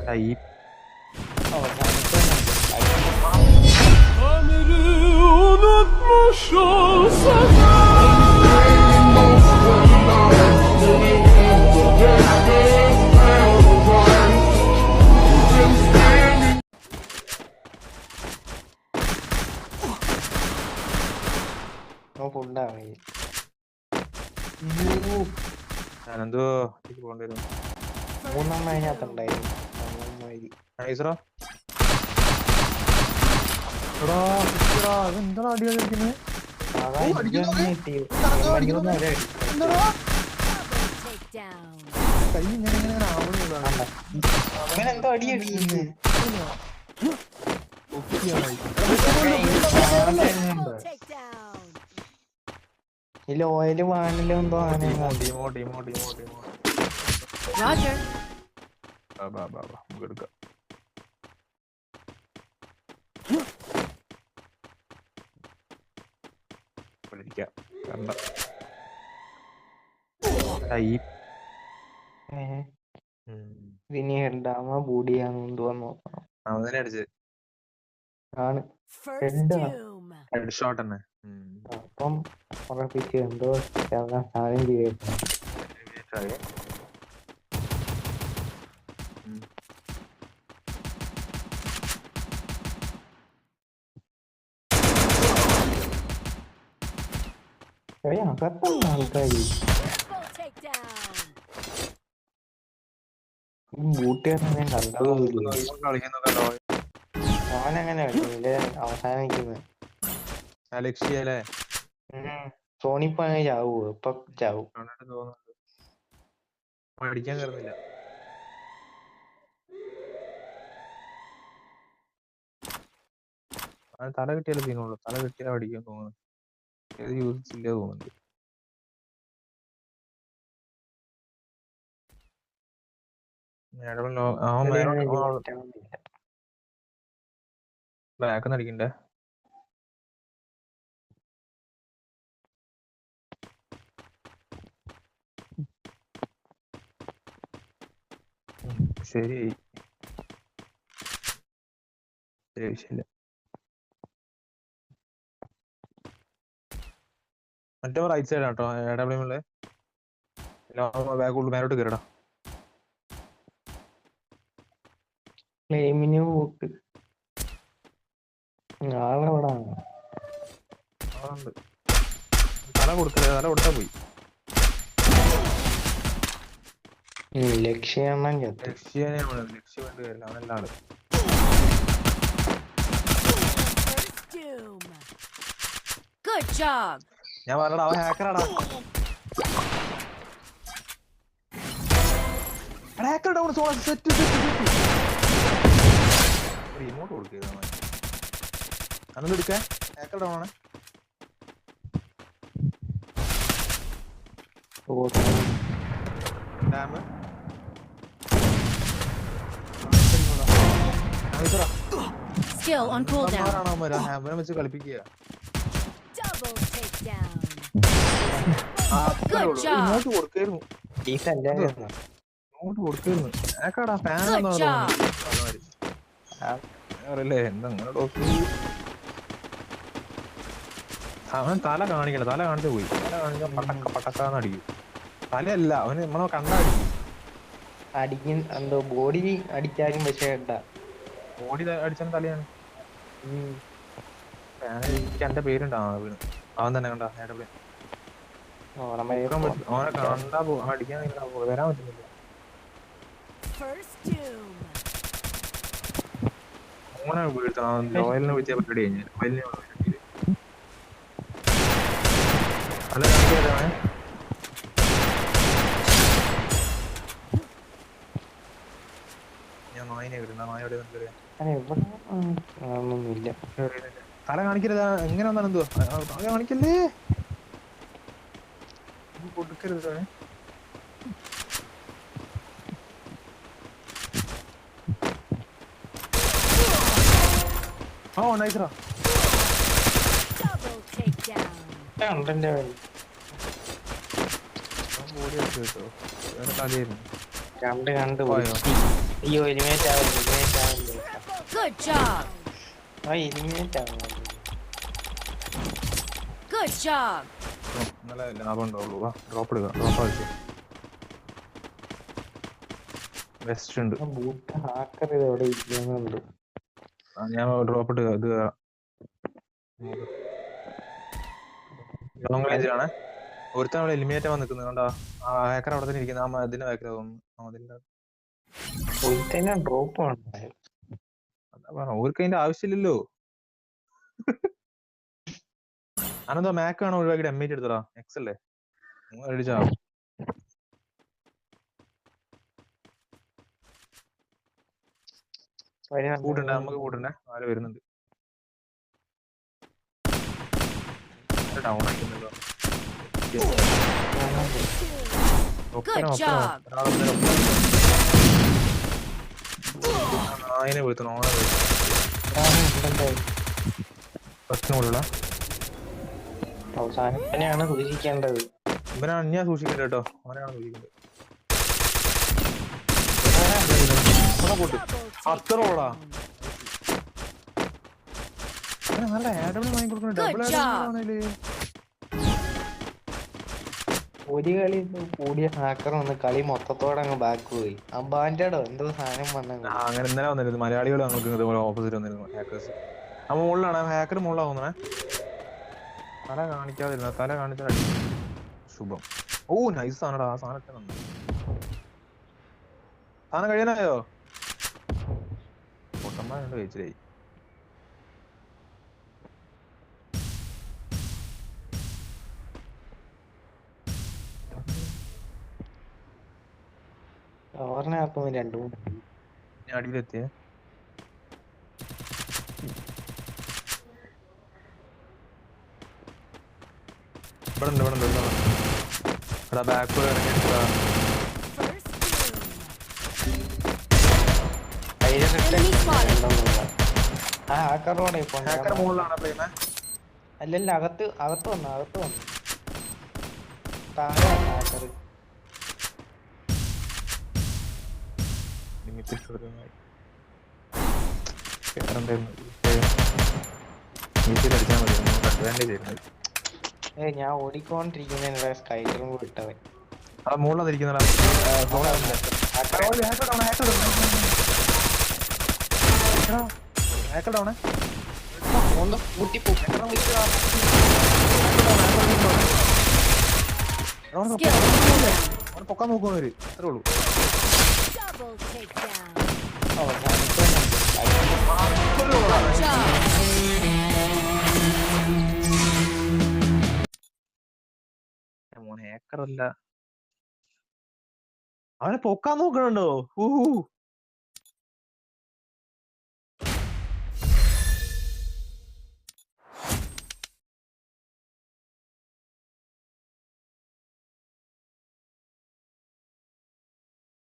Type ഞാനെന്തോ പോകേണ്ടി വരും. മൂന്നെണ്ണം അതിനകത്തുണ്ടായിരുന്നു. എന്താ അടി കളിക്കുന്നത്? കൈ ഇങ്ങനെ അവനെന്തോ അടി അടിക്കുന്നത് ഇതിൽ ഓയില് വാനിലും എന്തോ എടുക്കാം. ഇനി ഹെഡാമ ബൂഡിയാന്ന് നോക്കണം. ആണ് ഹെഡ് ഷോട്ട് തന്നെ. അപ്പം ഉറപ്പിച്ച് എന്തോ സാധനം ചെയ്യട്ടെ. അകത്തുള്ള ആൾക്കാര് ബൂട്ടുകാരനെ ഞാൻ കണ്ടതുമില്ല. അവനങ്ങനെ അവസാനിക്കുന്നത് ലക്ഷ്യല്ലേ സോണിപ്പ അങ്ങനെ ചാവൂ. ഇപ്പൊ ചാവും. അടിക്കാൻ കയറുന്നില്ല. തല കിട്ടിയാലേ സീനുള്ളൂ. തല കിട്ടിയാൽ അടിക്കാൻ തോന്നുന്നു. ഏത് യൂസ് ഇല്ല തോന്നുന്നുണ്ട്. ബാക്ക് അടിക്കണ്ടേ? ശരി, വിഷയമില്ല. മറ്റേ റൈറ്റ് സൈഡ് ആട്ടോ എടബ്ല്യൂമില്. മേലോട്ട് കയറടാ. ഫ്ലെയിമിന് പോക്ക് ആളെവിടാ? തല കൊടുക്കല്ലേ? തല കൊടുത്താ പോയി. ലക്ഷ്യം അവനെല്ലാം ആള്. ഞാൻ പറഞ്ഞടാ അവൻ ഹാക്കറാടാ. റിമോട്ട് കൊടുക്കരുത്. അതൊന്നും എടുക്കാൻ ഹാക്കർ ഡൗൺ ആണ്. വെച്ച് കളിപ്പിക്കുക. ഇങ്ങോട്ട് കൊടുക്കായിരുന്നു. ഇങ്ങോട്ട് കൊടുക്കായിരുന്നു. ഹാക്കറാടാ. ഫാൻ അറിയില്ലേ എന്താ അങ്ങനെ ഡോക്ടർ. അവൻ തല കാണിക്കല. തല കാണിച്ചു പോയി. തല കാണിച്ചാൽ പട്ടക്കാന്ന് അടിക്കും. തലയല്ല അവന് നമ്മളെ അടിക്കും. എന്തോ ബോഡി അടിച്ചാലും പക്ഷേ ബോഡി അടിച്ചാൽ തലയാണ്. എന്റെ പേരുണ്ടാ വീണ്. അവൻ തന്നെ കണ്ട അവനെ കണ്ടാ അടിക്കാൻ വരാൻ പറ്റുന്നില്ല. ഓനെ വീഴ്ത്തണം. ലോയലിനെ വിളിച്ച പരിപാടി കഴിഞ്ഞ ലോയലിനെ അല്ല കാണിക്കാതെ ഞാൻ നായിനെ വരുന്ന നായോടെ തല കാണിക്കരുത്. എങ്ങനെ വന്നാലും എന്തുവാ തല കാണിക്കല്ലേ? കൊടുക്കരുത്. ഓ നൈസ്റാ. കണ്ട് പോയോ? അയ്യോ എലിമിനേറ്റ് ആവില്ല Good job. ആ എലിമിനേറ്റ് ആവുന്നു Good job. ഇന്നലെ ലാഭം ഉണ്ടാവുള്ളൂ. വാ ഡ്രോപ്പ് എടുക്കാം. ഡ്രോപ്പ് ആവശ്യം വെസ്റ്റ് ഉണ്ട്. ബൂട്ട് ഹാക്കർ ഇത് എവിടെ ഇരിക്കുന്നുണ്ട് ഞാൻ ഡ്രോപ്പ് ഇട്ട് ഇത് ലോങ് റേഞ്ചിലാണ്. ഒരുത്തൻ അവിടെ എലിമിനേറ്റ് ആവാൻ നിൽക്കുന്നത് കണ്ടാ. ആ ഹാക്കർ അവിടെ തന്നെ ഇരിക്കുന്നത്. ആ ഇതിന്റെ ഹാക്കർ തോന്നുന്നു. അതിന്റെ ഒരുത്തന്നെ ഡ്രോപ്പ് ആണ് അതാ പറഞ്ഞ ഓർക്ക് അതിന്റെ ആവശ്യമില്ലല്ലോ. അനന്തോ മാക്ക് ആണ് ഒഴിവാക്കിട്ട് എം8 എടുത്തടാ. എക്സ് അല്ലേ അടിച്ചാ കൂട്ടുണ്ട്. നമുക്ക് കൂട്ടുണ്ട്. ആര് വരുന്നുണ്ട്. ഡൗൺ ആയിട്ടുണ്ടല്ലോ. അതിനെ വീഴ്ത്തണം. ഓനെ വീഴ്ത്തണം. അവസാനത്തിനെയാണ് സൂക്ഷിക്കേണ്ടത്. ഇവനാണ് ഞാൻ സൂക്ഷിക്കണ്ട കേട്ടോ. അവനാണ് സൂക്ഷിക്കേണ്ടത്. അത്രോടാ നല്ല ആഡമിന് വാങ്ങി കൊടുക്കണം. ഡബിൾ ആഡമില് ഒരു കളി കൂടിയ ഹാക്കർ വന്ന് കളി മൊത്തത്തോടെ അങ്ങ് ബാക്ക് പോയി. അമ്പാൻഡോ എന്തോ സാധനം വന്നു. അങ്ങനെ ഇന്നലെ വന്നിരുന്നു. മലയാളികൾ ഞങ്ങൾക്ക് ഇതുപോലെ ഓപ്പോസിറ്റ് വന്നിരുന്നു. ഹാക്കേഴ്സ് ആ മുകളിലാണ്. ഹാക്കർ മുകളിലാണ് തോന്നണേ. തല കാണിക്കാതിരുന്ന തല കാണിച്ച ശുഭം. ഓ നൈസ് ആണടാ. ആ സാധനത്തെ നന്ദി. സാധനം കഴിയാനായോ? പൊട്ടന്മാരുണ്ട് കഴിച്ചിലായി. ഓർമ്മ രണ്ടു മൂന്ന് ഞാൻ അടിയിലെത്തിയേ. ഇവിടെ ഉണ്ട്. ഇവിടെ ഉണ്ട്. ഇവിടെ ബാക്ക് ഇറങ്ങിയിട്ടാ. ആ ഹാക്കറോടെ ഹാക്കർ മുകളിലാണ് പ്രേമ. അല്ലല്ല അകത്ത് വന്നു താഴെ ഹാക്കർ. ഞാൻ ഓടിക്കൊണ്ടിരിക്കുന്നതിനിടെ സ്കൈഡറും വിട്ടവൻ ആ മുകളിലാതിരിക്കുന്നടാ. പൊക്കാൻ നോക്കുന്നവര് അത്രേ ഉള്ളൂ. Double takedown. മോനെ ഹാക്കറല്ല. അവനെ പൊക്കാൻ നോക്കണുണ്ടോ?